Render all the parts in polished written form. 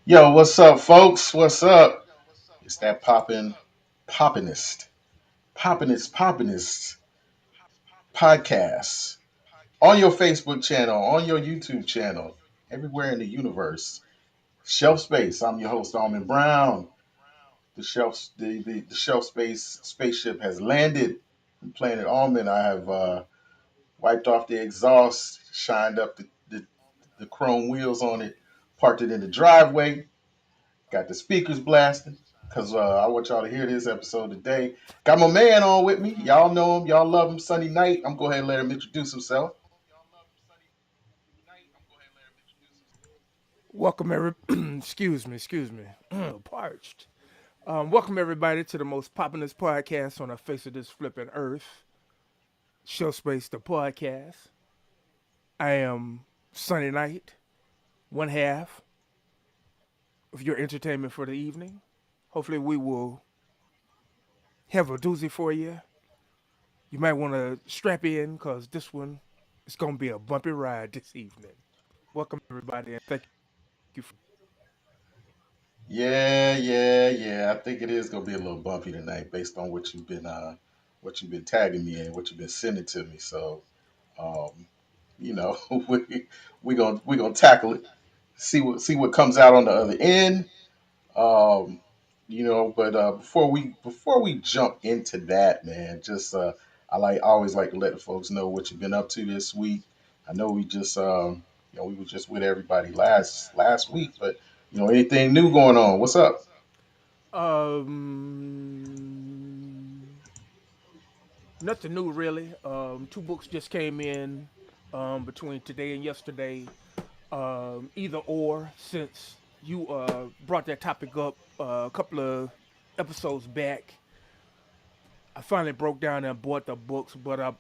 Yo, what's up, folks? What's up? It's that poppinest, poppinest podcast on your Facebook channel, on your YouTube channel, everywhere in the universe. Shelfspace. I'm your host, Almond Brown. The shelf space spaceship has landed from planet Almond. I have wiped off the exhaust, shined up the chrome wheels on it, parked it in the driveway. Got the speakers blasting because I want y'all to hear this episode today. Got my man on with me. Y'all know him. Y'all love him. Sunny Night. I'm going to go ahead and let him introduce himself. Welcome every excuse me, parched. Welcome everybody to the most poppinest podcast on the face of this flipping earth, Shelfspace the podcast. I am Sunny Night, one half of your entertainment for the evening. Hopefully we will have a doozy for you. You might want to strap in because this one is going to be a bumpy ride this evening. Welcome everybody and thank you for Yeah. I think it is going to be a little bumpy tonight based on what you've been tagging me and what you've been sending to me. So, um, you know, we gonna tackle it. See what comes out on the other end. Um, but before we jump into that, man, just I always like to let the folks know what you've been up to this week. I know we were just with everybody last week, but anything new going on? What's up? Nothing new really. Two books just came in between today and yesterday. Either or, since you brought that topic up a couple of episodes back, I finally broke down and bought the books. But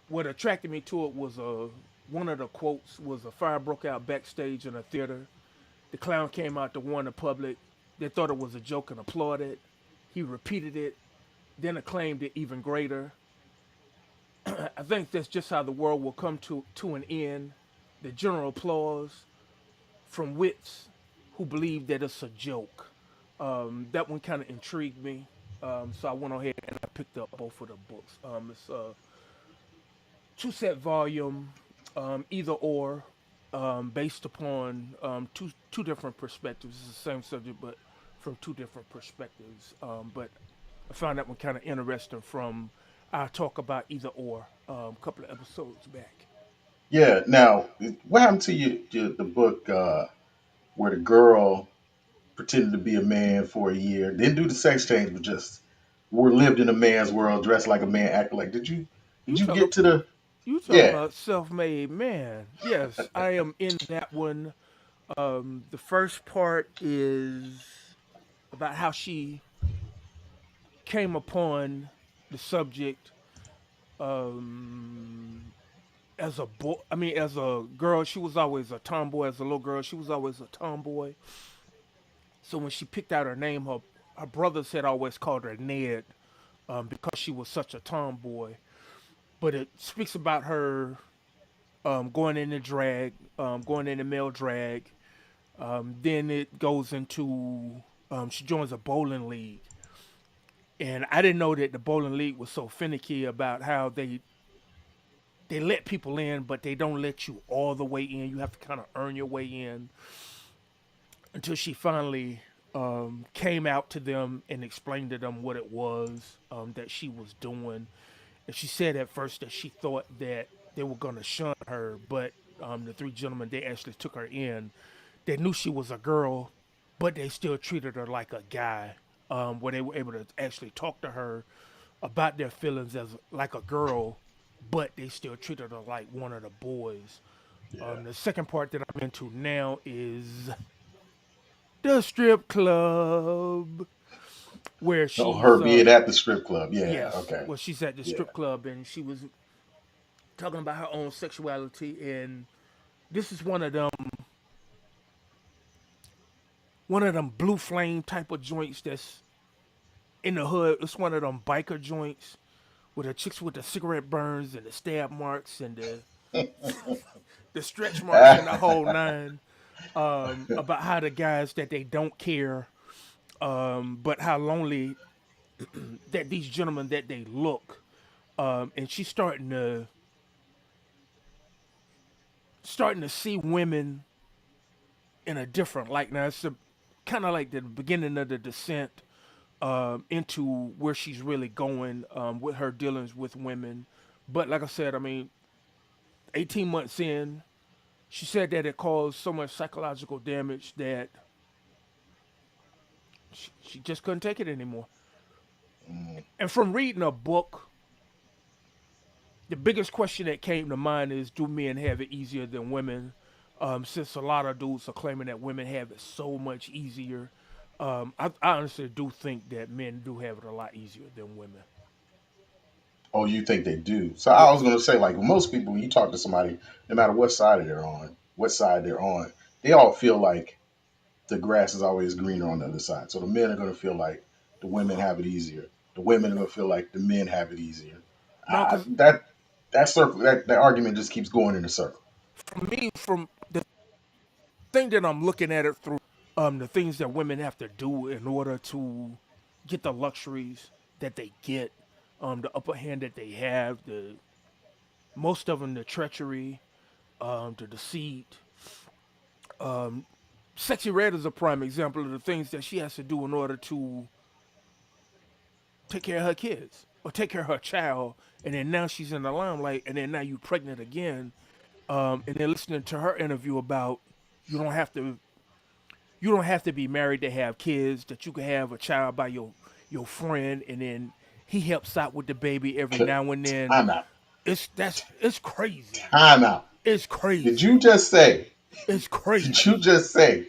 what attracted me to it was one of the quotes was a fire broke out backstage in a theater. The clown came out to warn the public. They thought it was a joke and applauded. He repeated it, then acclaimed it even greater. I think that's just how the world will come to an end. The general applause from wits who believe that it's a joke. That one kind of intrigued me. So I went ahead and I picked up both of the books. It's a two set volume, either or, based upon two different perspectives. It's the same subject, but from two different perspectives. But I found that one kind of interesting from our talk about either or a couple of episodes back. Yeah. Now, what happened to the book where the girl pretended to be a man for a year, didn't do the sex change, but just were lived in a man's world, dressed like a man, acted like? Did you You did you talk get to the? You talking Yeah. about self-made man? Yes, I am in that one. The first part is about how she came upon the subject um, as a boy. I mean, as a girl, she was always a tomboy. As a little girl, she was always a tomboy. So when she picked out her name, her brothers had always called her Ned because she was such a tomboy. But it speaks about her going into drag, going into male drag. Then it goes into she joins a bowling league, and I didn't know that the bowling league was so finicky about how they let people in, but they don't let you all the way in. You have to kind of earn your way in until she finally came out to them and explained to them what it was that she was doing. And she said at first that she thought that they were going to shun her, but the three gentlemen they actually took her in. They knew she was a girl, but they still treated her like a guy. Where they were able to actually talk to her about their feelings as like a girl, but they still treated her like one of the boys. Yeah. The second part that I'm into now is the strip club, where Oh, her she's being at the strip club. Yeah. yes, Okay. well she's at the Yeah. strip club and she was talking about her own sexuality, and this is one of them blue flame type of joints that's in the hood. It's one of them biker joints with the chicks with the cigarette burns and the stab marks and the stretch marks and the whole nine. about how the guys that they don't care, but how lonely that these gentlemen that they look. And she's starting to see women in a different light. Now it's kind of like the beginning of the descent into where she's really going with her dealings with women. But like I said, I mean, 18 months in, she said that it caused so much psychological damage that she just couldn't take it anymore. Mm. And from reading a book, the biggest question that came to mind is, do men have it easier than women? Since a lot of dudes are claiming that women have it so much easier, I honestly do think that men do have it a lot easier than women. Oh, you think they do? So I was Yes. gonna say, like most people, when you talk to somebody, no matter what side they're on, they all feel like the grass is always greener on the other side. So the men are gonna feel like the women have it easier. The women are gonna feel like the men have it easier. No, I, because that circle, that argument just keeps going in a circle. for me, from the thing that I'm looking at it through, the things that women have to do in order to get the luxuries that they get, the upper hand that they have, the most of them, the treachery, the deceit. Um, Sexy Red is a prime example of the things that she has to do in order to take care of her kids or take care of her child. And then now she's in the limelight, and then now you pregnant again. And then listening to her interview about you don't have to you don't have to be married to have kids, that you can have a child by your friend, and then he helps out with the baby every now and then. Time out. It's crazy. Time out. It's Did you crazy. just say? It's Did you crazy. just say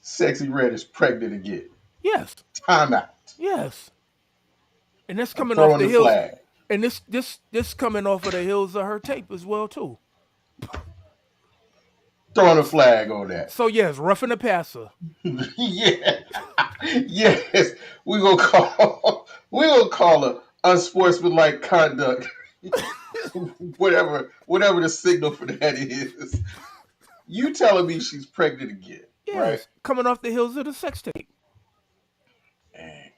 Sexy Red is pregnant again? Yes. Time out. Yes. And that's I'm coming off throwing the the hills. flag. And this coming off of the hills of her tape as well too. Throwing a flag on that. So yes, roughing the passer. Yeah. Yes. We gonna call her unsportsmanlike conduct. Whatever the signal for that is. You telling me she's pregnant again, right? Yes, coming off the hills of the sex tape. Dang.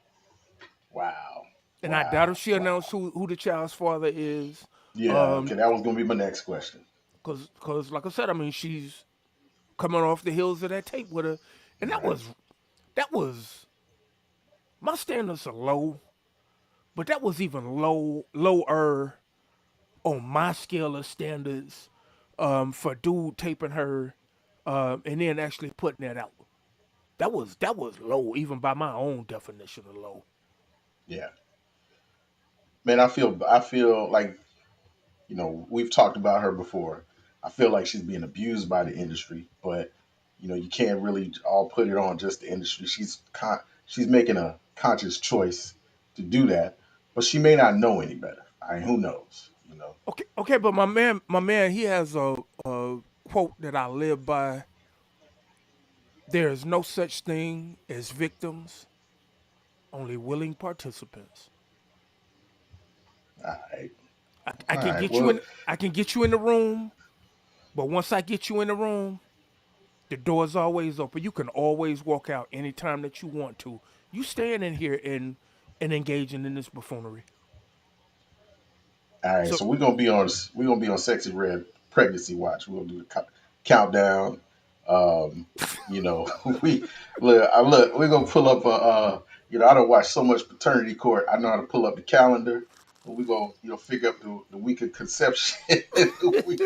Wow. And I doubt if Wow. she announced Wow. who the child's father is. Yeah, okay, that was gonna be my next question. Cause like I said, I mean she's coming off the hills of that tape with her, and Right. that was my standards are low, but that was even lower on my scale of standards for dude taping her and then actually putting that out. That was low, even by my own definition of low. Yeah. Man, I feel like, we've talked about her before. I feel like she's being abused by the industry, but you can't really all put it on just the industry. She's making a conscious choice to do that, but she may not know any better. I mean, who knows? Okay, but my man, he has a quote that I live by. There is no such thing as victims, only willing participants. All right, I all can right. get you Well, in. I can get you in the room, but once I get you in the room, the door's always open. You can always walk out anytime that you want to. You staying in here and engaging in this buffoonery. all right. So So we're gonna be on Sexy Red Pregnancy Watch. We're gonna do the countdown. Um, we look. We're gonna pull up a. I don't watch so much paternity court. I know how to pull up the calendar. And we're gonna figure out the week of conception. we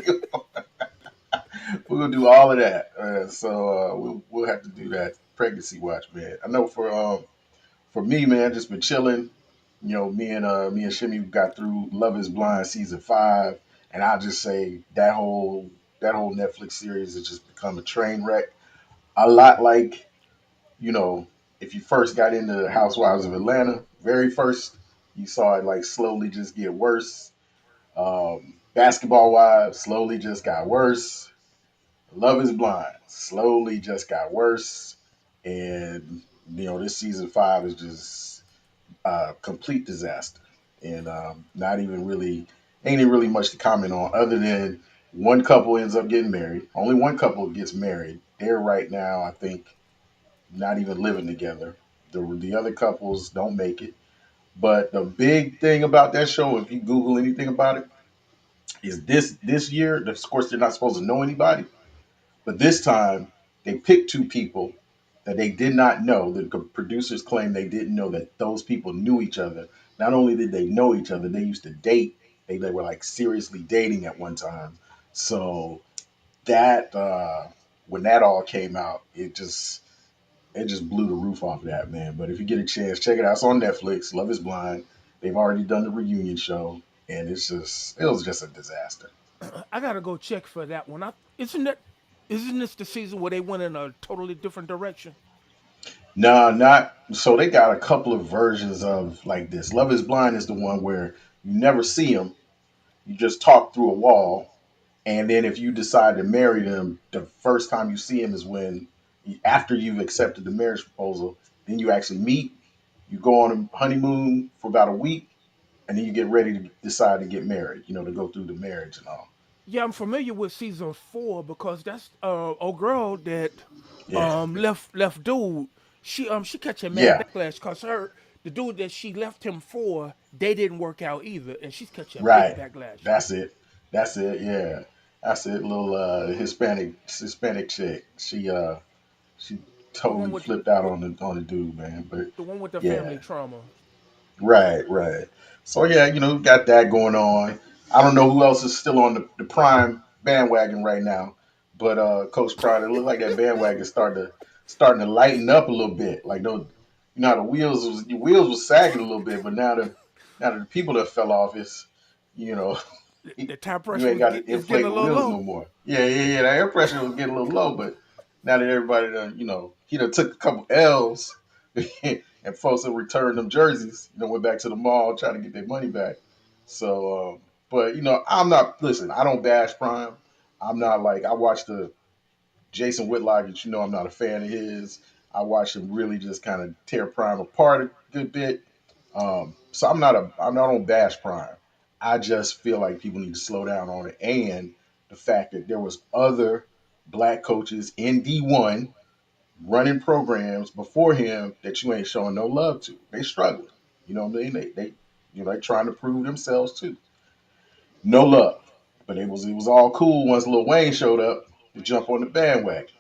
we're gonna do all of that. So we'll have to do that pregnancy watch, man. I know for me, man, just been chilling. Me and Shimmy got through Love Is Blind season 5, and I'll just say that whole Netflix series has just become a train wreck. A lot like, you know, if you first got into Housewives of Atlanta, very first, you saw it like slowly just get worse. Basketball Wives slowly just got worse. Love Is Blind slowly just got worse, and this season 5 is just complete disaster, and not even really, ain't even really much to comment on other than. One couple ends up getting married. Only one couple gets married. They're right now, I think, not even living together. The other couples don't make it. But the big thing about that show, if you Google anything about it, is this year. Of course, they're not supposed to know anybody, but this time they picked two people that they did not know. The producers claim they didn't know that those people knew each other. Not only did they know each other, they used to date. They were like seriously dating at one time. So that when that all came out, it just blew the roof off that, man. But if you get a chance, check it out. It's on Netflix. Love is Blind. They've already done the reunion show, and it was just a disaster. I gotta go check for that one. Isn't this the season where they went in a totally different direction? Nah, not so. They got a couple of versions of like this. Love is Blind is the one where you never see them. You just talk through a wall, and then if you decide to marry them, the first time you see him is when after you've accepted the marriage proposal. Then you actually meet. You go on a honeymoon for about a week, and then you get ready to decide to get married. To go through the marriage and all. Yeah, I'm familiar with season 4 because that's old girl that Yeah, left dude. She catching mad yeah, backlash because the dude that she left him for, they didn't work out either, and she's catching big right. backlash. That's it. That's it. Yeah, that's it. Little Hispanic chick. She The one totally flipped out on the dude, man. But with the yeah, family trauma. right, right. So yeah, got that going on. I don't know who else is still on the prime bandwagon right now, but Coach Pride, it looked like that bandwagon starting to lighten up a little bit. Like those, how the wheels was sagging a little bit, but now that the people that fell off is, you know, The tire you pressure ain't got to is getting inflate a the little wheels low. no more. Yeah, yeah, yeah. The air pressure was getting a little low, but now that everybody done, he done took a couple L's and folks have returned them jerseys, went back to the mall trying to get their money back. So, but I'm not, listen, I don't bash Prime. I'm not like, I watched the Jason Whitlock, that I'm not a fan of his. I watched him really just kind of tear Prime apart a good bit. So I'm not on bash Prime. I just feel like people need to slow down on it, and the fact that there was other black coaches in D1 running programs before him that you ain't showing no love to. They struggling. You know what I mean? They trying to prove themselves too. No love. But it was all cool once Lil Wayne showed up to jump on the bandwagon.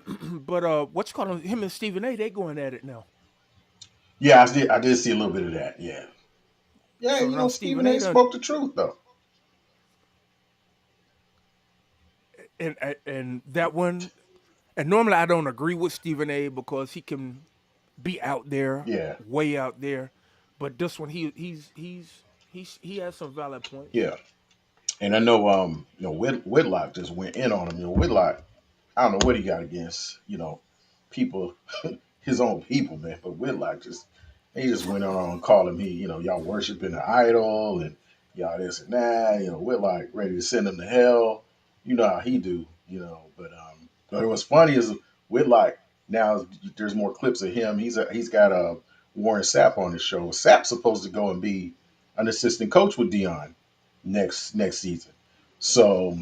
But what's called him and Stephen A. They going at it now. Yeah, I did see a little bit of that. Yeah. Yeah, So now Stephen Stephen A. A done spoke the truth though. and that one. And normally I don't agree with Stephen A. because he can be out there, Yeah. way out there. But this one, he has some valid points. Yeah. And I know Whitlock just went in on him. Whitlock, I don't know what he got against, people his own people, man. But Whitlock he just went on and called him y'all worshiping an idol and y'all this and that. Whitlock ready to send him to hell. You know how he do. But what's funny is Whitlock now there's more clips of him. He's got Warren Sapp on his show. Sapp's supposed to go and be an assistant coach with Dion next season. So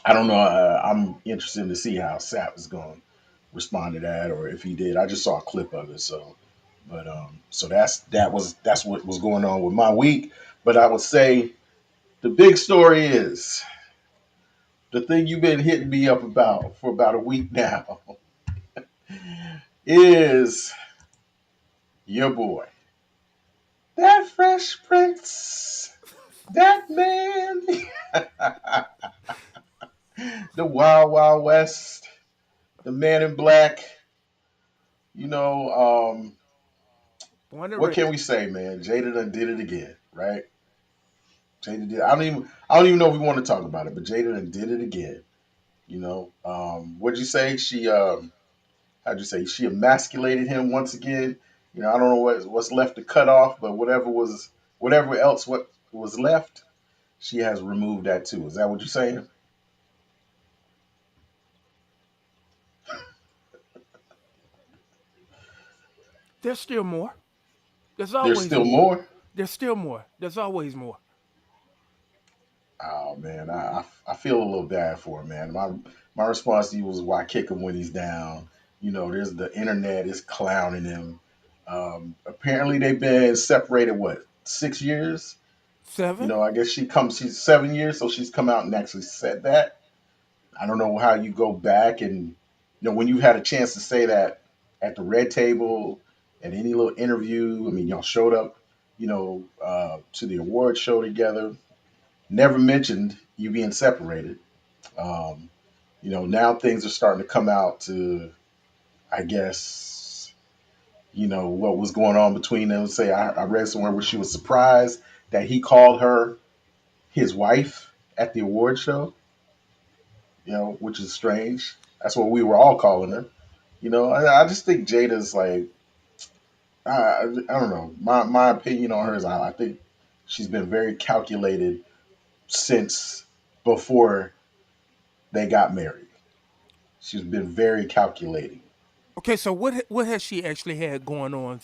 I don't know. I'm interested to see how Sapp is going to respond to that, or if he did. I just saw a clip of it. So that's what was going on with my week. But I would say the big story is the thing you've been hitting me up about for about a week now is your boy, that Fresh Prince, that man, the Wild Wild West, the Man in Black. You know, Born and what raised. can we say, man? Jada done did it again, right? Jada did. I don't even know if we want to talk about it, but Jada done did it again. What'd you say? How'd you say? She emasculated him once again. I don't know what's left to cut off, but whatever else what was left, she has removed that too. Is that what you're saying? There's still more. There's There's always still more. more. There's still more. There's always more. Oh man, I feel a little bad for him, man. My response to you was why kick him when he's down? You know, there's the internet is clowning him. Apparently they've been separated what 6 years. You Seven. know, I guess she's 7 years, so she's come out and actually said that. I don't know how you go back and when you've had a chance to say that at the red table, at any little interview. I mean, y'all showed up, to the award show together. Never mentioned you being separated. Um, now things are starting to come out to, I guess, what was going on between them. Say, I read somewhere where she was surprised that he called her his wife at the award show, which is strange. That's what we were all calling her. I just think Jada's like, I don't know. My opinion on her is I think she's been very calculated since before they got married. She's been very calculating. Okay, so what has she actually had going on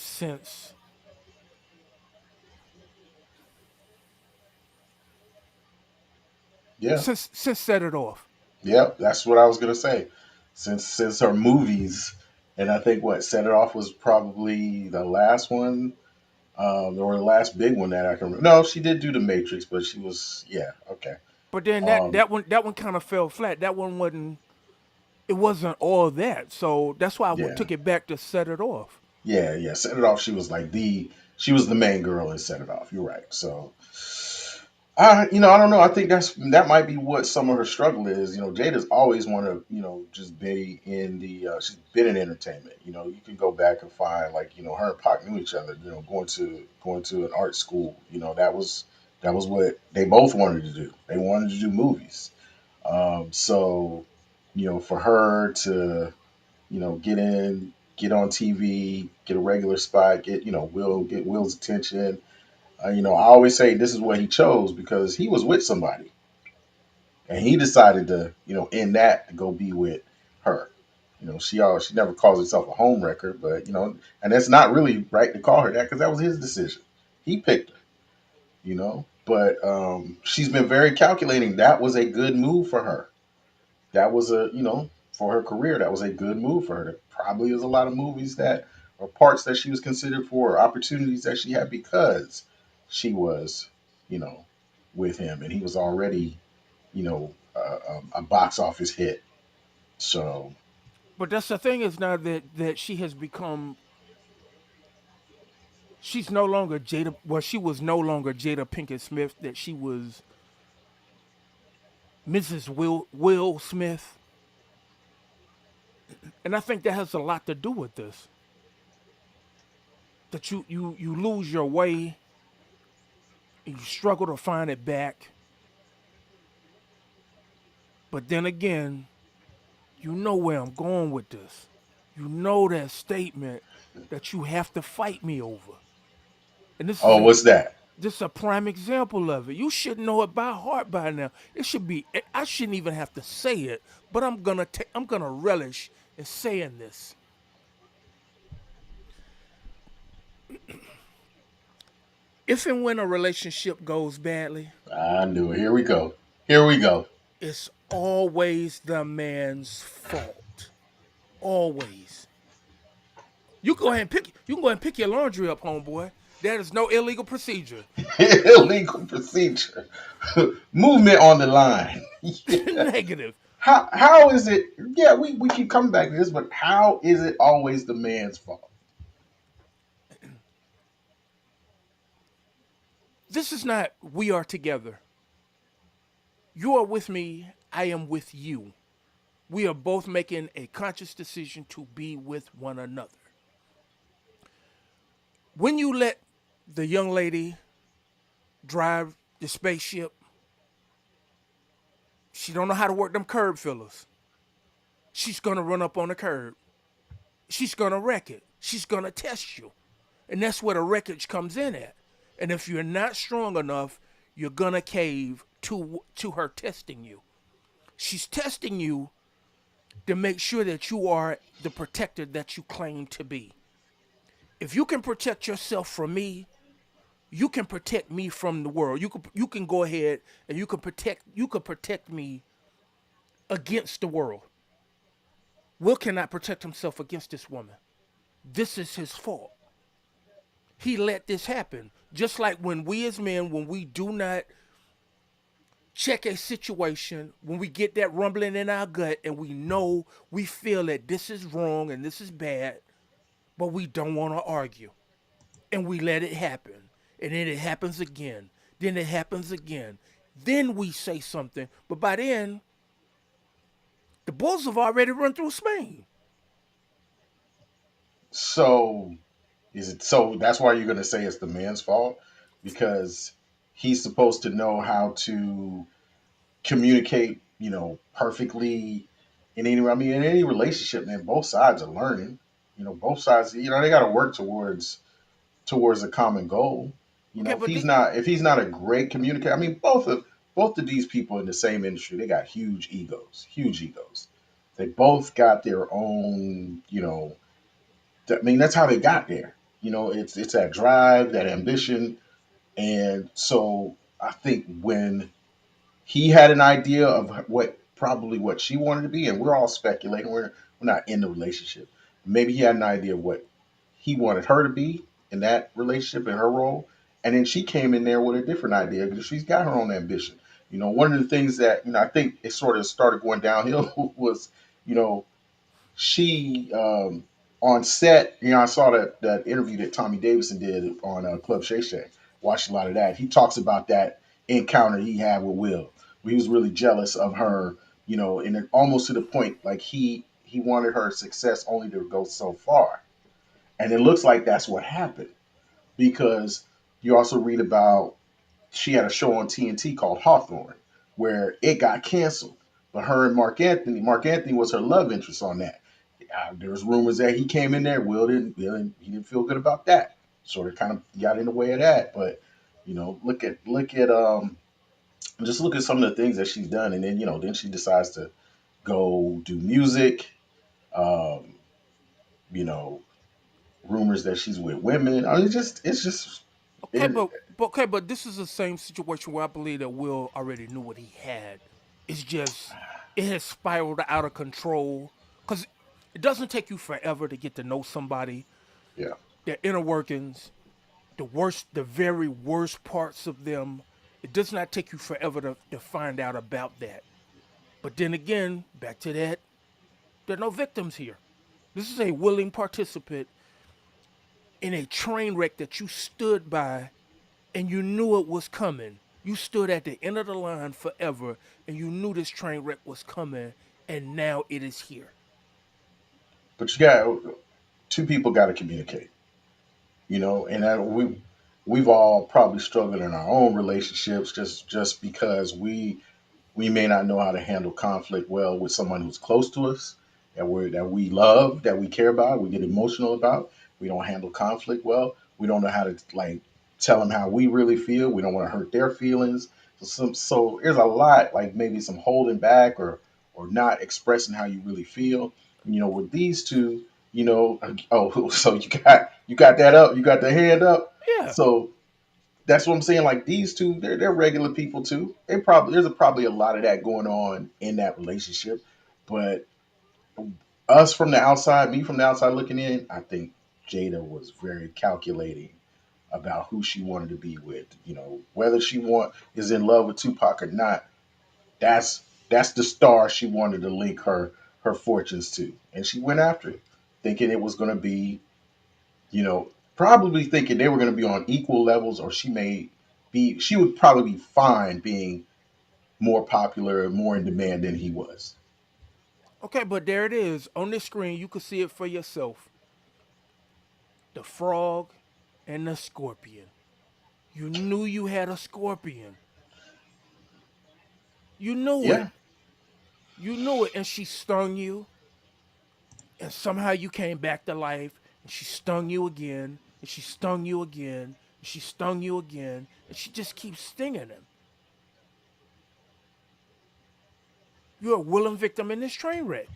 Yeah, since Set It Off? yep. That's what I was gonna say. Since her movies, and I think what set it off was probably the last one, or the last big one that I can. No, she did do the Matrix, but she was okay. But then Um, that one kind of fell flat. That one wasn't, it wasn't all that. So that's why yeah, took it back to Set It Off. yeah. Set it off. She was the main girl in Set It Off. You're right. So I don't know. I think that might be what some of her struggle is. Jada's always want to, just be in the. She's been in entertainment. You can go back and find like, her and Pac knew each other. Going to an art school. That was what they both wanted to do. They wanted to do movies. So, for her to, get on TV, get a regular spot, get Will's attention, I always say this is what he chose because he was with somebody and he decided to, end that to go be with her. She never calls herself a home wrecker, but and that's not really right to call her that because that was his decision. He picked her, But she's been very calculating. That was a good move for her. That was for her career, that was a good move for her. There probably is a lot of movies that or parts that she was considered for, or opportunities that she had because she was, you know, with him, and he was already, a box office hit. So, But that's the thing is now that she has become, she's no longer Jada. Well, she was no longer Jada Pinkett Smith. That she was Mrs. Will Smith, and I think that has a lot to do with this. That you lose your way and you struggle to find it back. But then again, you know where I'm going with this. You know that statement that you have to fight me over. And oh, what's that? this is a prime example of it. You should know it by heart by now. It should be, I shouldn't even have to say it, but I'm gonna relish in saying this. If and when a relationship goes badly, I knew it. Here we go. Here we go. it's always the man's fault. Always. You can go ahead and pick your laundry up, homeboy. That is no illegal procedure. Illegal procedure, movement on the line. Yeah. Negative. How is it? Yeah, we keep coming back to this, but how is it always the man's fault? This is not we are together. You are with me, I am with you. We are both making a conscious decision to be with one another. When you let the young lady drive the spaceship, she don't know how to work them curb fillers. She's gonna run up on the curb. She's gonna wreck it. She's gonna test you. And that's where the wreckage comes in at. And if you're not strong enough, you're gonna cave to her testing you. She's testing you to make sure that you are the protector that you claim to be. If you can protect yourself from me, you can protect me from the world. You can go ahead and you can protect me against the world. Will cannot protect himself against this woman. This is his fault. He let this happen. Just like when we as men, when we do not check a situation, when we get that rumbling in our gut and we know we feel that this is wrong and this is bad, but we don't want to argue. And we let it happen. And then it happens again. Then it happens again. Then we say something. But by then, the Bulls have already run through Spain. So is it so that's why you're gonna say it's the man's fault? Because he's supposed to know how to communicate, perfectly in any in any relationship, man, both sides are learning. Both sides, they gotta work towards a common goal. Okay, If but he's not a great communicator, I mean, both of these people in the same industry, they got huge egos, huge egos. They both got their own, I mean, that's how they got there. It's that drive, that ambition, and so I think when he had an idea of what she wanted to be, and we're all speculating. We're not in the relationship. Maybe he had an idea of what he wanted her to be in that relationship and her role, and then she came in there with a different idea because she's got her own ambition. One of the things that I think it sort of started going downhill was, you know, she on set. I saw that interview that Tommy Davidson did on Club Shay Shay. Watched a lot of that. He talks about that encounter he had with Will. Where he was really jealous of her. And it, almost to the point like he wanted her success only to go so far, and it looks like that's what happened because you also read about she had a show on TNT called Hawthorne where it got canceled. But her and Mark Anthony was her love interest on that. There was rumors that he came in there. He didn't feel good about that. Sort of kind of got in the way of that. But look at just look at some of the things that she's done, and then she decides to go do music. Um, you know, rumors that she's with women. I mean, it's just okay, it. but this is the same situation where I believe that Will already knew what he had. It's just it has spiraled out of control because it doesn't take you forever to get to know somebody, Yeah. their inner workings, the very worst parts of them. It does not take you forever to find out about that. But then again, back to that, there are no victims here. This is a willing participant in a train wreck that you stood by and you knew it was coming. You stood at the end of the line forever and you knew this train wreck was coming and now it is here. But you got two people got to communicate. And we've all probably struggled in our own relationships just because we may not know how to handle conflict well with someone who's close to us, that we love, that we care about, we get emotional about. We don't handle conflict well. We don't know how to like tell them how we really feel. We don't want to hurt their feelings. So there's a lot like maybe some holding back or not expressing how you really feel. With these two, oh, so you got that up, you got the hand up. Yeah. So that's what I'm saying. Like these two, they're regular people too. There's probably a lot of that going on in that relationship. But us from the outside, me from the outside looking in, I think Jada was very calculating about who she wanted to be with. Whether she is in love with Tupac or not, that's that's the star she wanted to link her fortunes to, and she went after it, thinking it was going to be probably thinking they were going to be on equal levels, or she would probably be fine being more popular and more in demand than he was. Okay, but there it is. On this screen, you can see it for yourself. The frog and the scorpion. You knew you had a scorpion. You knew it. Yeah, You knew it. And she stung you. And somehow you came back to life. And she stung you again. And she stung you again. And she stung you again. And she just keeps stinging him. You're a willing victim in this train wreck.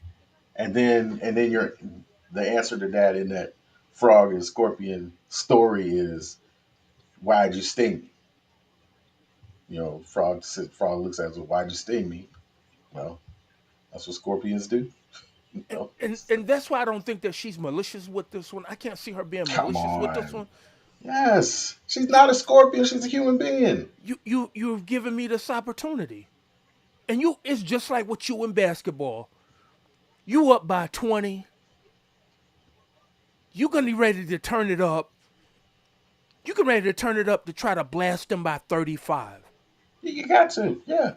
and then the answer to that in that frog and scorpion story is Why'd you sting me? Frog looks at us, why'd you sting me? Well, that's what scorpions do. You know, And that's why I don't think that she's malicious with this one. I can't see her being come malicious with this on. one. Yes, she's You not a scorpion. She's a human being. you've given me this opportunity. And you it's just like with you in basketball. You up by 20, you gonna be ready to turn it up. You can ready to turn it up to try to blast them by 35. You got to, yeah.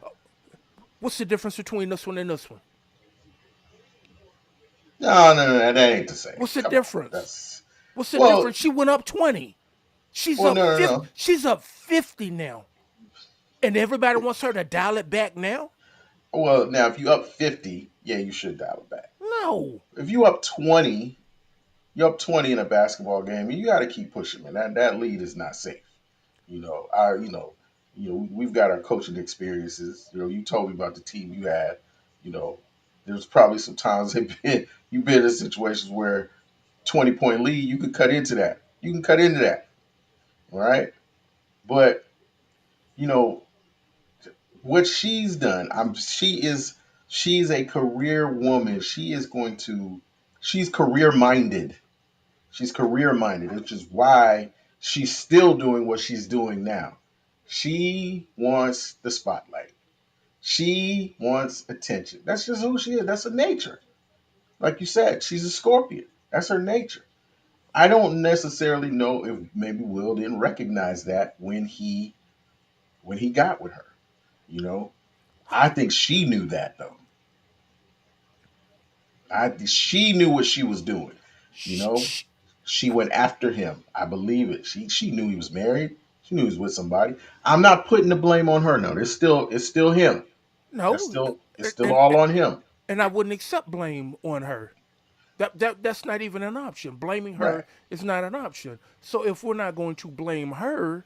What's the difference between this one and this one? No, no, no, that ain't the same. What's the Come on, difference? that's What's the well, difference? She went up 20. She's well, up no, 50. no, She's up 50 now. And everybody no. wants her to dial it back now? Well, now if you up 50, yeah, you should dial it back. No. If you up 20, you're up 20 in a basketball game, you got to keep pushing, man. That lead is not safe. We've got our coaching experiences. You told me about the team you had. You know, there's probably some times you've been in situations where 20-point lead, you could cut into that. You can cut into that, all right? But you know what she's done. She's a career woman. She's career minded. She's career minded, which is why she's still doing what she's doing now. She wants the spotlight. She wants attention. That's just who she is. That's her nature. Like you said, she's a Scorpion. That's her nature. I don't necessarily know if maybe Will didn't recognize that when he got with her. You know, I think she knew that though. She knew what she was doing. You Shh, know, shh. she went after him. I believe it. She knew he was married. She knew he was with somebody. I'm not putting the blame on her. No, it's still him. That's No. still it's still And, all on him. and I wouldn't accept blame on her. That's not even an option. Blaming Right. her is not an option. So if we're not going to blame her,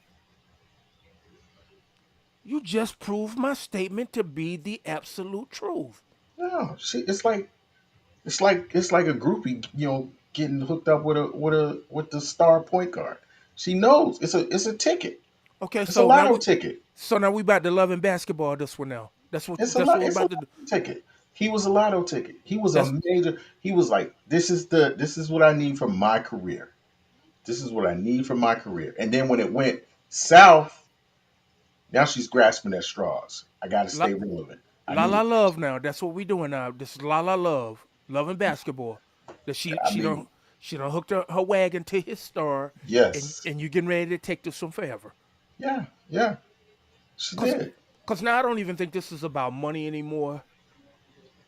you just proved my statement to be the absolute truth. No, it's like a groupie, getting hooked up with the star point guard. She knows it's a ticket. Okay, It's a so now lotto we ticket. about to love and basketball this one now. That's what we're It's a about to do. lotto ticket. He was a lotto ticket. He was a That's major. He was like, this is what I need for my career. This is what I need for my career. And then when it went south, now she's grasping at straws. I got to la stay relevant. I la, need la it. love now. That's what we doing now. This is la la love. Love and basketball. That I mean, she don't hooked her wagon to his star, and yes, you getting ready to take this one forever. yeah, yeah, she Cause did. cause now I don't even think this is about money anymore.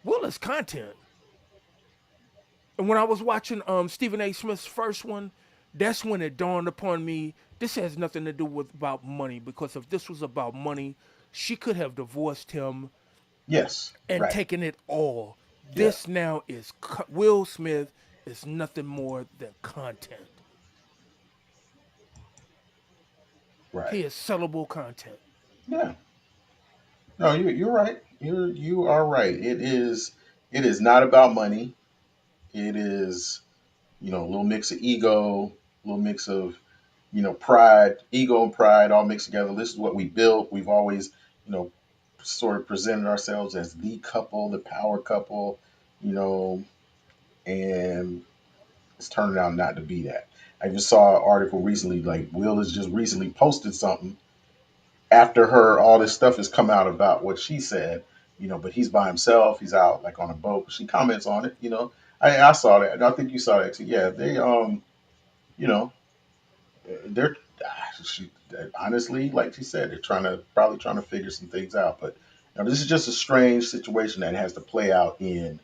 Will is content. And when I was watching Stephen A. Smith's first one, that's when it dawned upon me this has nothing to do with about money, because if this was about money, she could have divorced him Yes, and right, taken it all. yeah, This now is Will Smith is nothing more than content. right, He is sellable content. yeah. No, you're right. You are right. It is not about money. It is a little mix of ego, a little mix of pride, ego and pride all mixed together. This is what we built. We've always you know sort of presented ourselves as the couple, the power couple, you know, and it's turning out not to be that. I just saw an article recently, like Will has just recently posted something after her all this stuff has come out about what she said, but he's by himself, he's out like on a boat. She comments on it. I saw that. And I think you saw that too. Yeah, they you know, they're she, honestly, like she said, they're probably trying to figure some things out. But this is just a strange situation that has to play out in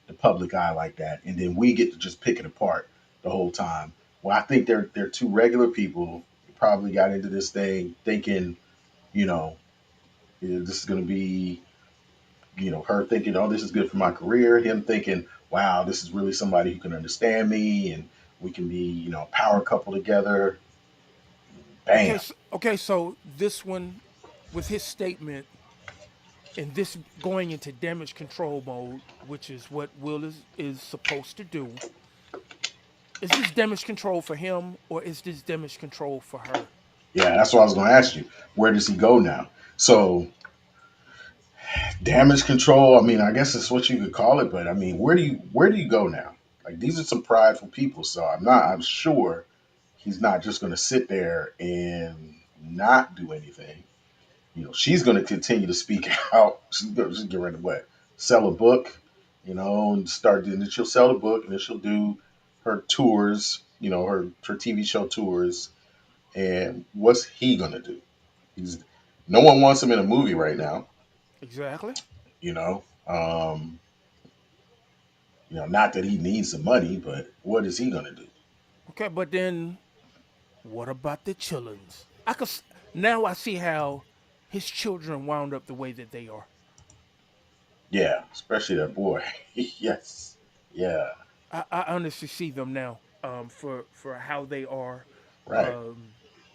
the public eye like that, and then we get to just pick it apart the whole time. Well, I think they're two regular people who probably got into this thing thinking, you know, this is going to be, her thinking, oh, this is good for my career. Him thinking, wow, this is really somebody who can understand me, and we can be, a power couple together. Okay, Bam. so this one with his statement and this going into damage control mode, which is what Will is supposed to do. Is this damage control for him or is this damage control for her? Yeah, that's what I was going to ask you. Where does he go now? So damage control. I mean, I guess it's what you could call it, but I mean, where do you go now? Like these are some prideful people, so I'm sure he's not just going to sit there and not do anything. She's going to continue to speak out. She's get ready to what? Sell a book, and then she'll sell the book, and then she'll do her tours, her TV show tours. And what's he going to do? He's No one wants him in a movie right now, Exactly. you know. Not that he needs the money, but what is he going to do? Okay, but then what about the chillins? Now I see how his children wound up the way that they are. Yeah, especially that boy. Yes. Yeah. I honestly see them now. For how they are, Right.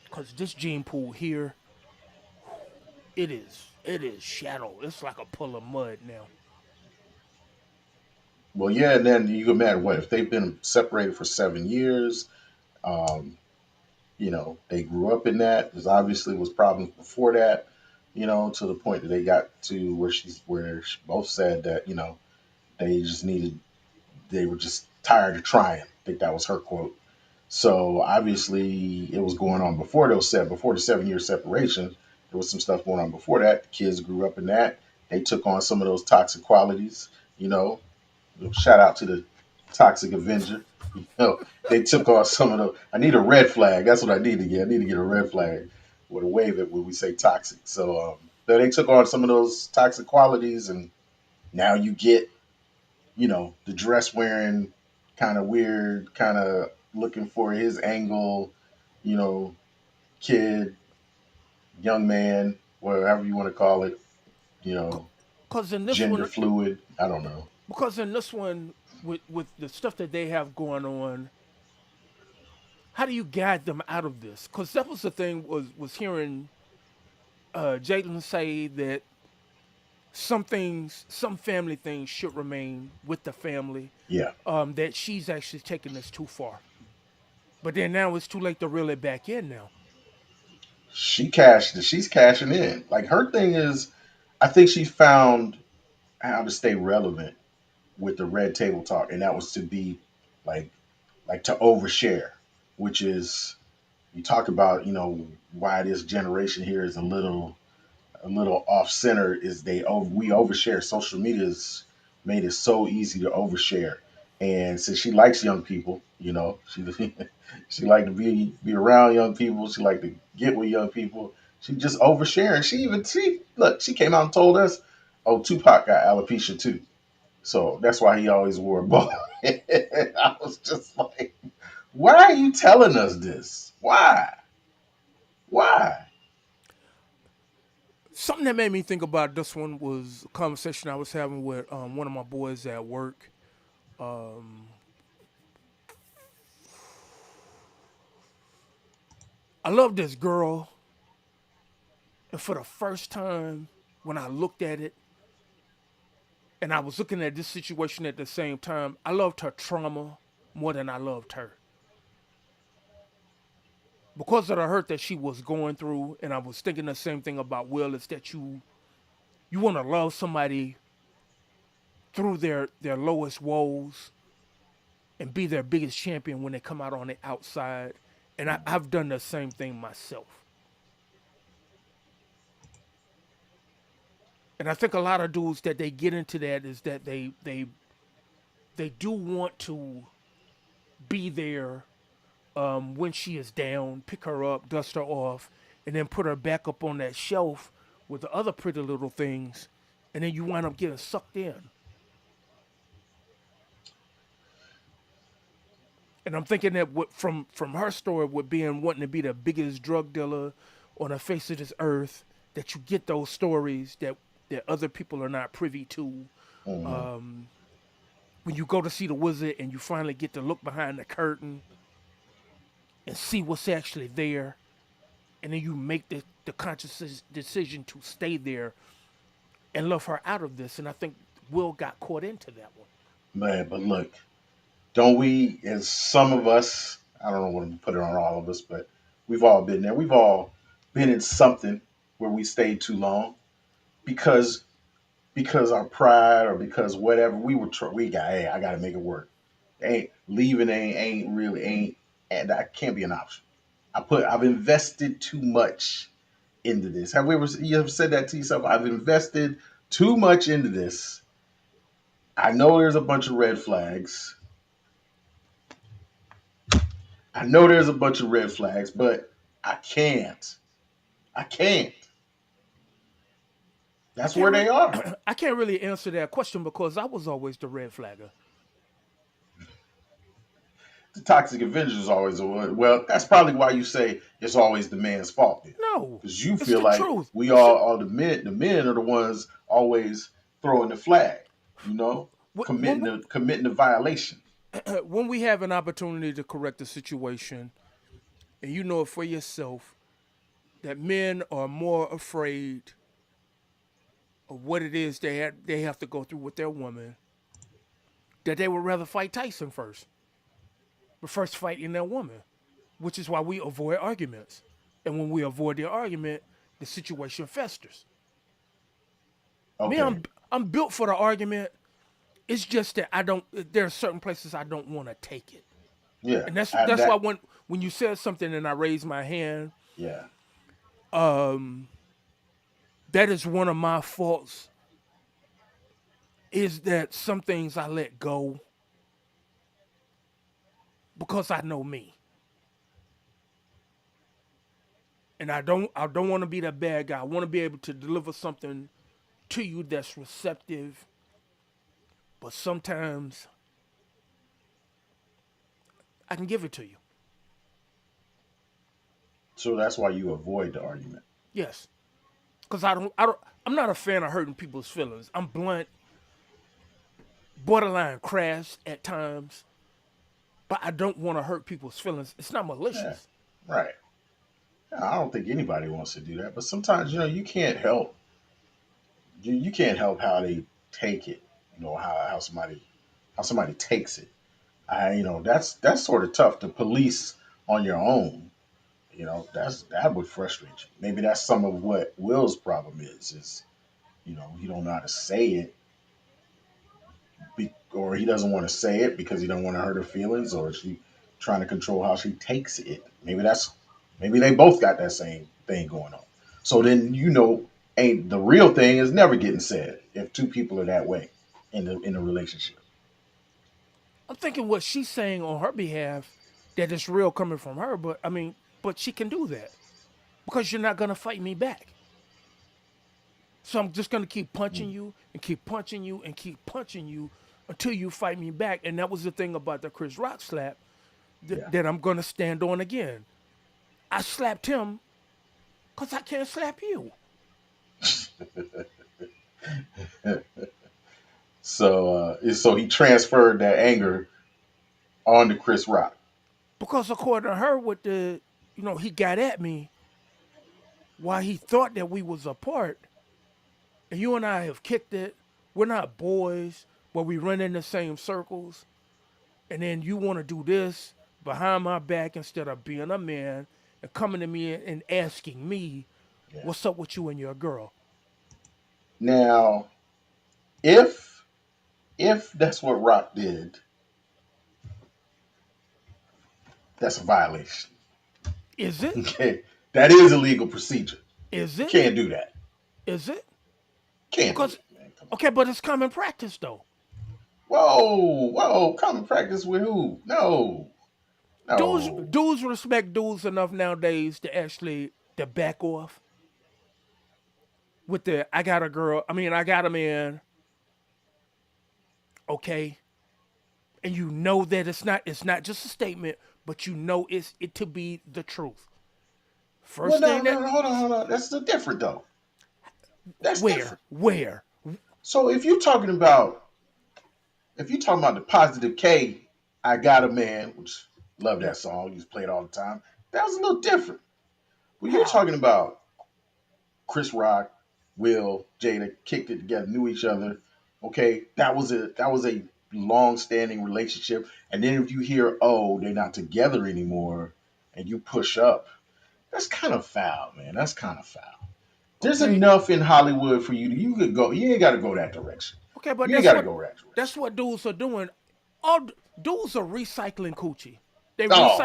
because this gene pool here, it is shadow. It's like a pull of mud now. Well, yeah, and then you can imagine what if they've been separated for 7 years. Um, they grew up in that. There's obviously was problems before that. To the point that they got to where she both said that they just needed they were just tired of trying. I think that was her quote. So obviously it was going on before the 7 year separation. There was some stuff going on before that. The kids grew up in that. They took on some of those toxic qualities. You know, Shout out to the Toxic Avenger. You know, they took on some of the. I need a red flag. That's what I need to get. I need to get a red flag with a wave it when we say toxic. So they took on some of those toxic qualities, and now you get, the dress wearing, kind of weird, kind of looking for his angle, you know, kid, young man, whatever you want to call it, you know, Because in this gender one, fluid. I don't know. with the stuff that they have going on, how do you guide them out of this? Because that was the thing was hearing Jalen say that some family things should remain with the family. Yeah. That she's actually taking this too far. But then now it's too late to reel it back in now. She's cashing in. Like her thing is, I think she found how to stay relevant with the red table talk, and that was to be like to overshare, which is you talk about why this generation here is a little off center is we overshare. Social media's made it so easy to overshare, and since she likes young people, she like to be around young people. She like to get with young people. She just oversharing. She came out and told us, oh, Tupac got alopecia too, so that's why he always wore a bow. I was just like, why are you telling us this? Why? Something that made me think about this one was a conversation I was having with one of my boys at work. Um, I love this girl, and for the first time, when I looked at it, and I was looking at this situation at the same time, I loved her trauma more than I loved her because of the hurt that she was going through. And I was thinking the same thing about Will: is that you want to love somebody through their lowest woes and be their biggest champion when they come out on the outside. And I've done the same thing myself. And I think a lot of dudes that they get into that is that they do want to be there when she is down, pick her up, dust her off, and then put her back up on that shelf with the other pretty little things, and then you wind up getting sucked in. And I'm thinking that from her story, with being wanting to be the biggest drug dealer on the face of this earth, that you get those stories that other people are not privy to. Mhm. Um, when you go to see the wizard and you finally get to look behind the curtain and see what's actually there, and then you make the conscious decision to stay there and love her out of this. And I think Will got caught into that one. Man, but look, don't we, as some of us, I don't know what to put it on all of us, but We've all been there. We've all been in something where we stayed too long because our pride or because whatever we got. Hey, I got to make it work. Ain't leaving ain't really ain't and that can't be an option. I've invested too much into this. Have you ever said that to yourself? I've invested too much into this. I know there's a bunch of red flags. I know there's a bunch of red flags, but I can't. I can't. I That's can't where really, they are. I can't really answer that question because I was always the red flagger. The toxic Avenger is always a well. That's probably why you say it's always the man's fault, then, No, because you it's feel the like truth. we It's the, all the men. The men are the ones always throwing the flag. You know, when committing the violation. when we have an opportunity to correct the situation, and you know it for yourself, that men are more afraid of what it is they have to go through with their woman, that they would rather fight Tyson first, but first fighting their woman, which is why we avoid arguments. And when we avoid the argument, the situation festers. Me, Okay, I'm built for the argument. It's just that I don't. There are certain places I don't want to take it, yeah, and that's why that when you said something and I raised my hand, yeah. um, that is one of my faults. Is that some things I let go because I know me, and I don't want to be that bad guy. I want to be able to deliver something to you that's receptive, but sometimes I can give it to you. So that's why you avoid the argument. Yes, because I'm not a fan of hurting people's feelings. I'm blunt, borderline crass at times, but I don't want to hurt people's feelings. It's not Yeah, malicious. right. I don't think anybody wants to do that, but sometimes you can't help you can't help how they take it. How somebody takes it. That's sort of tough to police on your own. That would frustrate you. Maybe that's some of what Will's problem is he don't know how to say it, or he doesn't want to say it because he don't want to hurt her feelings, or she trying to control how she takes it. Maybe they both got that same thing going on. So then ain't the real thing is never getting said if two people are that way in a relationship. I'm thinking what she's saying on her behalf that it's real coming from her, but I mean, but she can do that because you're not gonna fight me back. So I'm just gonna keep punching Mm, you and keep punching you and keep punching you until you fight me back. And that was the thing about the Chris Rock slap yeah. that I'm gonna stand on again. I slapped him because I can't slap you. So he transferred that anger onto Chris Rock. Because according to her, he got at me while he thought that we was apart. And you and I have kicked it. We're not boys, but we run in the same circles. And then you want to do this behind my back instead of being a man and coming to me and asking me, Yeah. what's up with you and your girl? Now, if that's what Rock did, that's a violation. Is it? Okay, that is a legal procedure. Is You it? can't do that. Is it? Can't do Because, that, man. Come on. okay, but it's common practice though. Whoa. Common practice with who? No, no. Dudes respect dudes enough nowadays to actually to back off with the I got a girl. I mean, I got a man. Okay, and you know that it's not just a statement, but you know it to be the truth. Well, First no, thing no, that no. Hold on. That's still different, though. That's where different. where So if you're talking about the positive K, I got a man, which love yeah that song. Used to play it all the time. That was a little different. When you're how talking about Chris Rock, Will, Jada kicked it together, knew each other. Okay, that was a long standing relationship. And then if you hear, oh, they're not together anymore, and you push up. That's kind of foul, man. That's kind of foul. There's Okay, enough in Hollywood for you to you could go. You ain't got to go that direction. okay, but You ain't got to go that that's direction. what dudes are doing. Dudes are recycling coochie. Oh,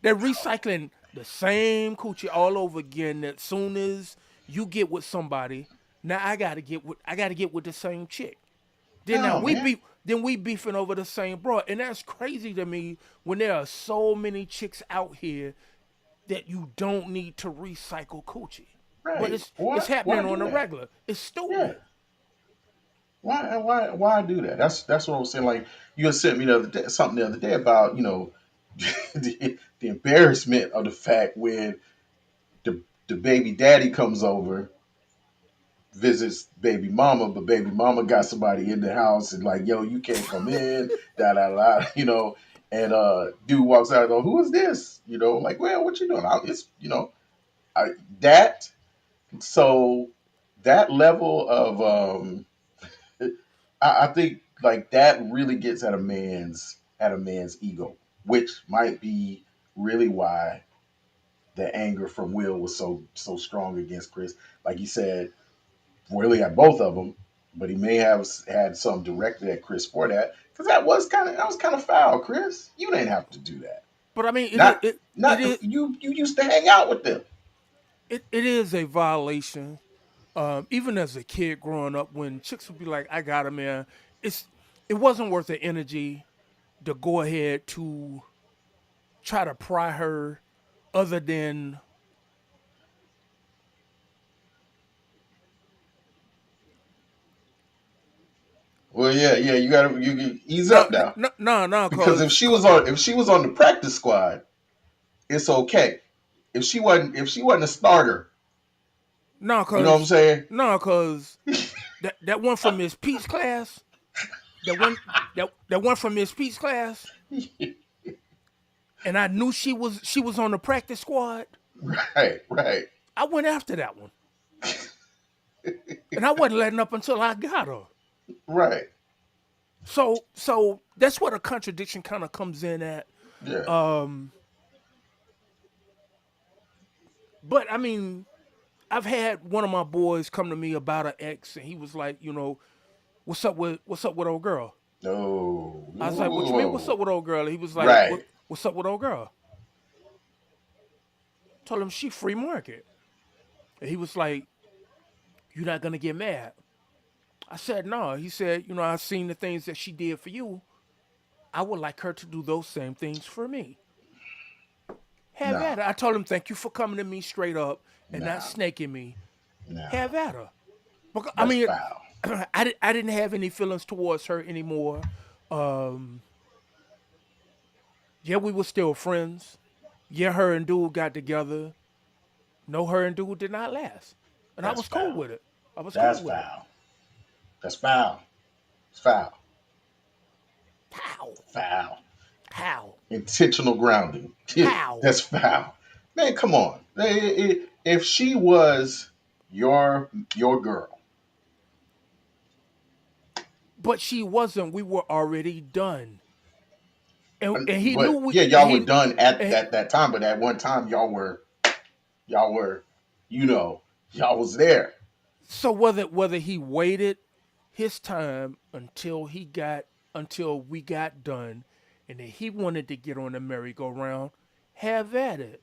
They're recycling the same coochie all over again. As soon as you get with somebody, now I gotta get with the same chick. no, man. Then we beefing over the same broad, and that's crazy to me when there are so many chicks out here that you don't need to recycle coochie. But Right. it's Why happening on do the that? regular. It's Yeah. stupid. Why do that? That's what I was saying. Like you had sent me the other day, something the other day about the embarrassment of the fact when the baby daddy comes over, visits baby mama, but baby mama got somebody in the house and like, yo, you can't come in, da da da, and dude walks out and go, who is this? Like, well, what you doing? It's I, that so that level of I think like that really gets at a man's ego, which might be really why the anger from Will was so strong against Chris. Like you said, really at both of them, but he may have had some directed at Chris for that because that was kind of foul, Chris. You didn't have to do that. But I mean, Not it not is you used to hang out with them. it is a violation. Even as a kid growing up, when chicks would be like, "I got a man," it's it wasn't worth the energy to go ahead to try to pry her, other than Well, yeah, yeah, you ease no up now because cause if she was on the practice squad, it's okay. If she wasn't a starter, no you know what I'm cause saying? no cause that one from Miss Pete's class, that one that one from Miss Pete's class, and I knew she was on the practice squad. Right, right, I went after that one, and I wasn't letting up until I got her. right. So that's where the contradiction kind of comes in at. Yeah. Um, but I mean, I've had one of my boys come to me about an ex, and he was like, what's up with old girl? No. I was like, what you mean, what's Whoa. up with old girl? And he was like, Right. what's up with old girl? Told him she free market, and he was like, you're not gonna get mad. I said no. He said, I've seen the things that she did for you. I would like her to do those same things for me. Have No. at her. I told him, thank you for coming to me straight up and not No. snaking me. No. Have at her. Because, I That's mean, foul. I didn't have any feelings towards her anymore. Um, yeah, we were still friends. Yeah, her and dude got together. No, her and dude did not last. And I That's was cool foul. with it. I was That's cool with it. foul. That's foul. It's foul. How? Foul. How? Intentional grounding. How? That's foul. Man, come on. If she was your girl, But she wasn't. We were already done. And he knew but we yeah, and y'all were he done at and that time. But at one time, y'all were, you know, y'all was there. so whether he waited his time until we got done, and then he wanted to get on the merry-go-round, have at it.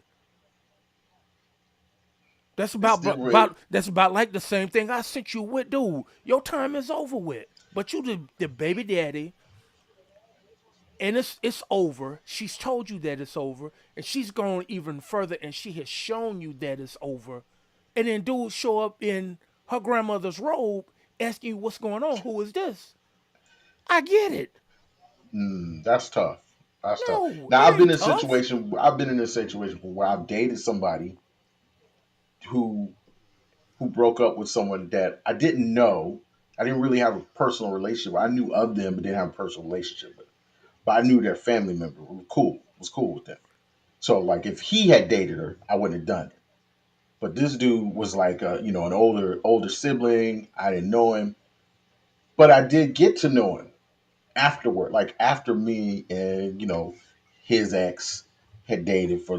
It's the, That's about like the same thing I sent you with, dude. Your time is over with. But you the baby daddy, and it's over. She's told you that it's over, and she's gone even further, and she has shown you that it's over. And then dude show up in her grandmother's robe, asking you what's going on. Who is this? I get it. that's tough. That's tough. No, Now it ain't tough. I've been in a situation where I've dated somebody who broke up with someone that I didn't know. I didn't really have a personal relationship. I knew of them, but didn't have a personal relationship with them. But I knew their family member was cool with them. So like if he had dated her, I wouldn't have done it. But this dude was like an older sibling. I didn't know him, but I did get to know him afterward. Like after me and his ex had dated for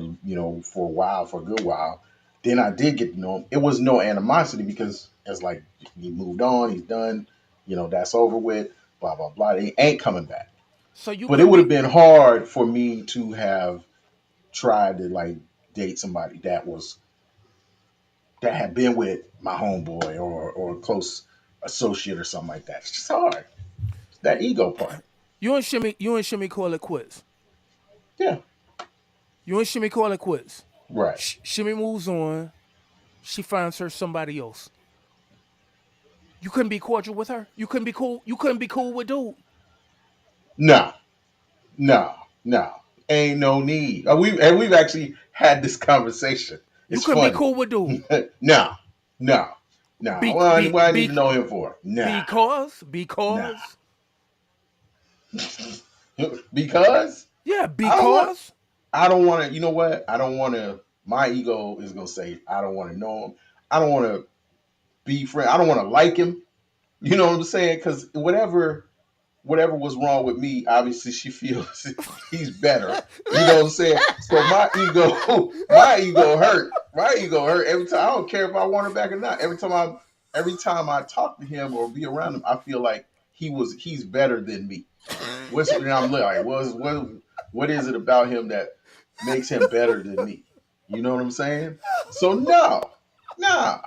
for a while, for a good while. Then I did get to know him. It was no animosity because it's like he moved on, he's done, that's over with, blah blah blah. He ain't coming back. So you But it couldn't would have be. been hard for me to have tried to like date somebody that had been with my homeboy or a close associate or something like that. It's just hard. It's that ego part. You and Shimmy call it quits. Yeah. You and Shimmy call it quits. Right. Shimmy moves on. She finds her somebody else. You couldn't be cordial with her. You couldn't be cool. You couldn't be cool with dude. No. No. No. Ain't no need. We've actually had this conversation. You It's couldn't be funny. cool with dude. No. No. No. Be be What I need be to know him for? Nah. Nah. because Because yeah, I don't want. because I don't want to. You know what? I don't want to. My ego is gonna say I don't want to know him. I don't want to be friend. I don't want to like him. You know what I'm saying? Because whatever was wrong with me, obviously she feels he's better. You know what I'm saying? So my ego, my ego hurt. My ego hurt every time. I don't care if I want her back or not. Every time I talk to him or be around him, I feel like he's better than me. And I'm like, what is it about him that makes him better than me? You know what I'm saying? So no, nah.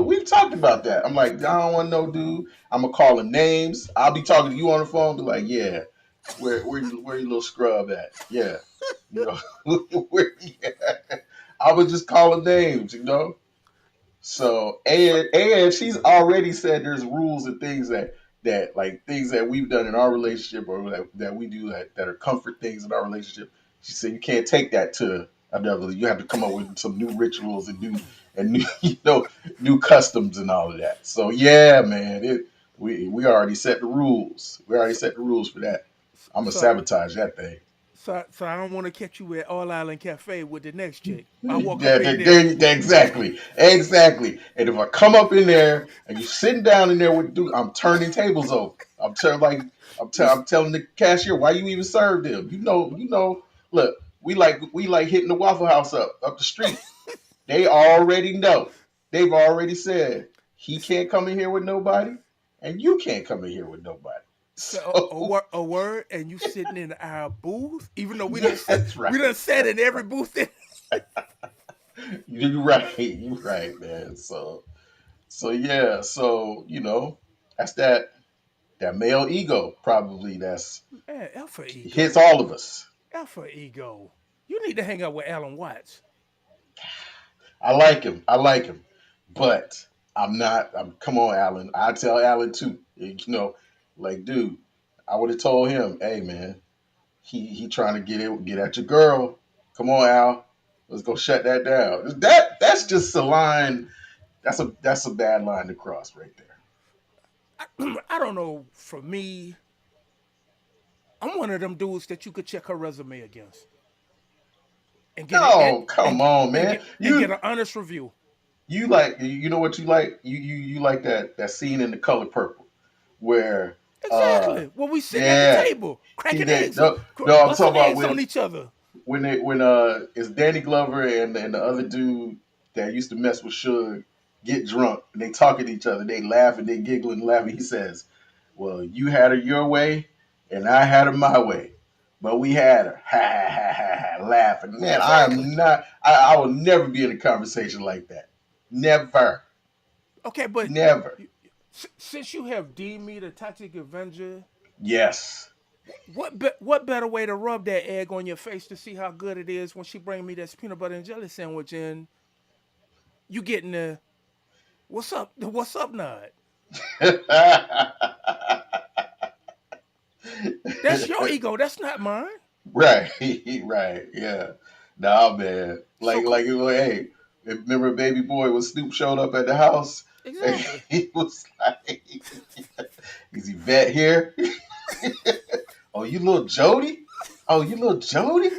We've talked about that. I'm like, I don't want no dude. I'm gonna call him names. I'll be talking to you on the phone, be like, yeah, where your little scrub at? Yeah, you know, where he at? I would just call him names, you know. So so, and she's already said there's rules and things that like things that we've done in our relationship or that we do that are comfort things in our relationship. She said you can't take that to another. You have to come up with some new rituals and new new customs and all of that. So yeah, man, we already set the rules. We already set the rules for that. I'm gonna so sabotage that thing. so I don't want to catch you at All Island Cafe with the next chick. I walk up Yeah, in there. exactly, exactly. And if I come up in there and you sitting down in there with dude, I'm turning tables over. You I'm telling the cashier why you even served him. Look, we like hitting the Waffle House up the street. They already know. They've already said he can't come in here with nobody, and you can't come in here with nobody. so So a word, and you sitting in our booth, even though yeah, that's we right. done sat in That's every right. booth. You're right. You're right, man. So yeah, so that's that male ego probably that's Man, alpha hits ego, all of us. alpha ego. You need to hang out with Alan Watts. I like him. I like him, but I'm not. Come on, Alan. I tell Alan too. Like, dude, I would have told him, hey, man, he trying to get at your girl. Come on, Al. Let's go shut that down. That's just a line. That's a bad line to cross right there. I don't know. For me, I'm one of them dudes that you could check her resume against and get it No, come on, man. and get an honest review. You like what you like you like that scene in The Color Purple where Exactly. Well, we sitting at the yeah table, he cracking did eggs, no I'm talking busting about eggs on each other. when it's Danny Glover and the other dude that used to mess with Suge get drunk and they talking to each other, they laugh and they giggle and laugh and he says, well, you had her your way and I had her my way, but we had her ha ha ha ha ha laughing. Man, I Exactly. am not. I will never be in a conversation like that. Never. Okay, but Never. since you have deemed me the toxic Avenger, Yes. what better way to rub that egg on your face to see how good it is when she bring me that peanut butter and jelly sandwich and you getting the what's up nod. That's your ego. That's not mine. Right. Right. Yeah. Nah, man. So Hey, remember Baby Boy when Snoop showed up at the house? And exactly. he was like, "Is Yvette here? Oh, you little Jody? Oh, you little Jody?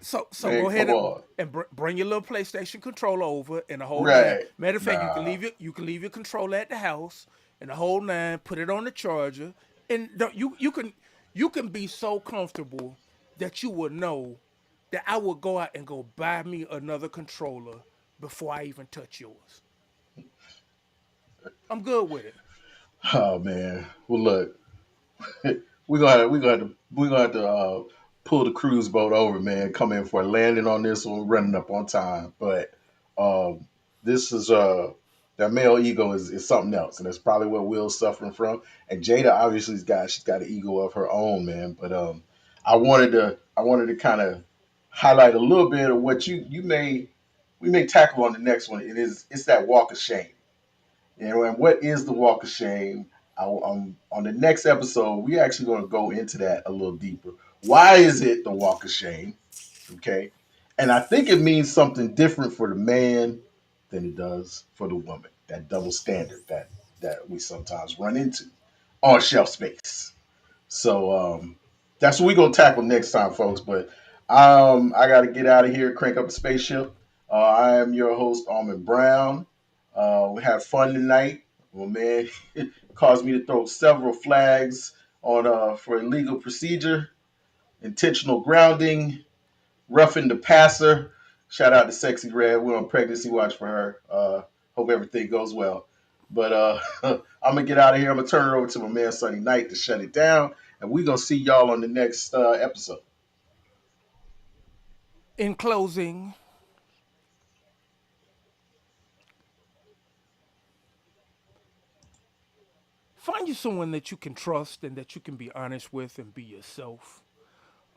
So Man, go come ahead on. and bring your little PlayStation controller over and the whole nine. Right. Matter of fact, Nah. you can leave your controller at the house and the whole nine. Put it on the charger, and you can be so comfortable that you will know that I would go out and go buy me another controller before I even touch yours. I'm good with it. Oh man. Well, look, we're gonna have to pull the cruise boat over, man. Come in for a landing on this one, running up on time. But um, this is that male ego is something else, and that's probably what Will's suffering from. And Jada obviously she's got an ego of her own, man. But I wanted to kind of highlight a little bit of what you may we may tackle on the next one. It's that walk of shame. And what is the walk of shame? On the next episode, we actually going to go into that a little deeper. Why is it the walk of shame? Okay, and I think it means something different for the man than it does for the woman. That double standard that we sometimes run into on shelf space. So that's what we're gonna tackle next time, folks. But I got to get out of here, crank up the spaceship. I am your host, Almond Brown. We had fun tonight. Well, man, it caused me to throw several flags on for illegal procedure, intentional grounding, roughing the passer. Shout out to Sexy Red. We're on pregnancy watch for her. Hope everything goes well. But I'm gonna get out of here. I'm gonna turn it over to my man Sunny Knight to shut it down, and we're gonna see y'all on the next episode. In closing, find you someone that you can trust and that you can be honest with and be yourself.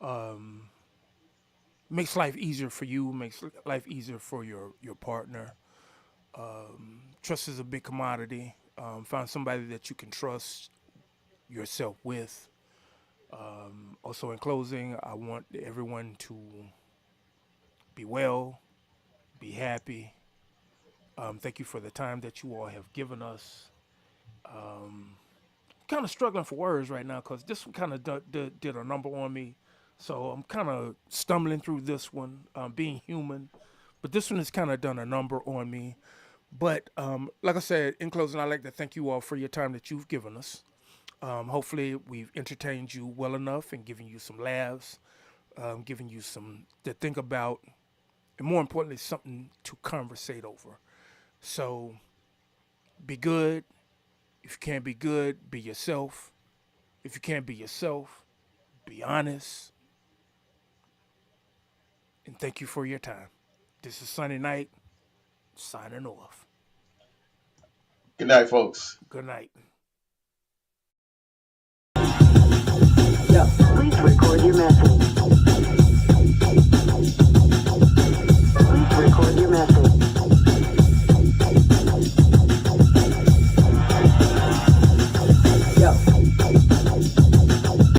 Um, Makes life easier for you, makes life easier for your partner. Trust is a big commodity. Find somebody that you can trust yourself with. Also, in closing, I want everyone to be well, be happy. Thank you for the time that you all have given us. Kind of struggling for words right now because this one kind of did a number on me. So I'm kind of stumbling through this one, being human. But this one has kind of done a number on me. But like I said, in closing, I'd like to thank you all for your time that you've given us. Hopefully, we've entertained you well enough and given you some laughs, giving you some to think about, and more importantly, something to conversate over. So be good. If you can't be good, be yourself. If you can't be yourself, be honest. And thank you for your time. This is Sunday Night, signing off. Good night, folks. Good night. Please record your message.